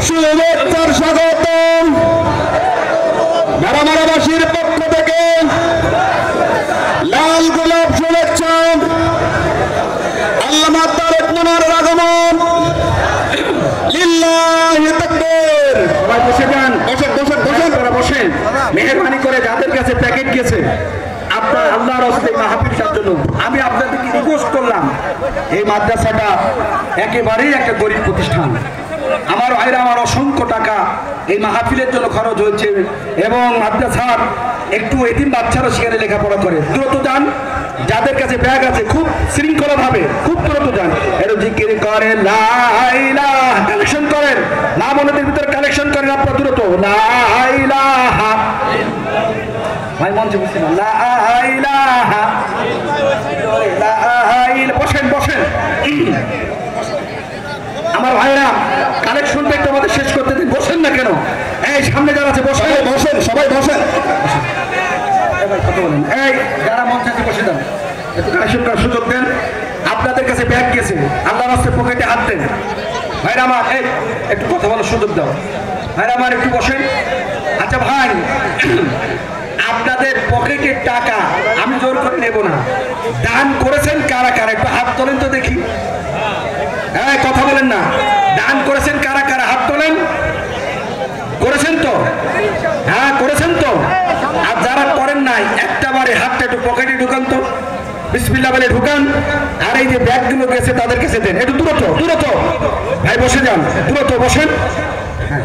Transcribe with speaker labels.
Speaker 1: শুভেচ্ছার স্বাগতম মারামারাবাসীর পক্ষ থেকে লাল গোলাপ শুভেচ্ছা। আল্লামা তারেক মুনারের আগমন। লিল্লাহি তাকবীর।
Speaker 2: সবাই বসে যান, বসেন। মেহেরবানি করে যাদের কাছে প্যাকেট গেছে আপনার আল্লাহর হস্তে মাহফিলটার জন্য আমি আপনাদেরকে রিকোয়েস্ট করলাম, এই মাদ্রাসাটা একেবারেই একটা গরিব প্রতিষ্ঠান। আমার ভাইরা আমার অসংখ্য টাকা এই মাহফিলের জন্য খরচ হয়েছে এবং মাদ্রাসার একটু এতিম বাচ্চারা সেখানে লেখাপড়া করে। দ্রুত যান, যাদের কাছে ব্যাগ আছে খুব শৃঙ্খলা ভাবে খুব দ্রুত যান, এর জিকির করেন, লা ইলাহা কালেকশন করেন, না মনের ভিতরে কালেকশন করেন আপনার দ্রুত, লা ইলাহা ভাই মঞ্চে বসেন, লা ইলাহা বসেন বসেন। আমার ভাইরা কালেকশনটা একটু আমাদের শেষ করতে দিন। বসেন না কেন? এই সামনে যারা আছে বসেন,
Speaker 1: বসেন, সবাই বসেন।
Speaker 2: এই যারা মঞ্চে আছে বসে যান, একটু কালেকশন করার সুযোগ দেন। আপনাদের কাছে ব্যাগ গেছে, আল্লাহর রাস্তে পকেটে হাত দেন। ভাইরা আমার এই একটু কথা বলার সুযোগ দাও। ভাইরা আমার একটু বসেন। আচ্ছা ভাই, আপনাদের পকেটের টাকা আমি জোর করে নেব না, দান করেছেন কারা কারা একটু হাত তোলেন তো দেখি। হ্যাঁ কথা বলেন না, দান করেছেন কারা কারা হাত তোলেন। করেছেন তো? হ্যাঁ করেছেন তো। আর যারা করেন নাই একটা বারে হাতটা একটু পকেটে ঢুকান তো, বিসমিল্লাহ বলে ঢুকান। আর এই যে ব্যাগগুলো গেছে তাদের কাছে দেন, একটু দ্রুত ভাই বসে যান, দ্রুত বসেন। হ্যাঁ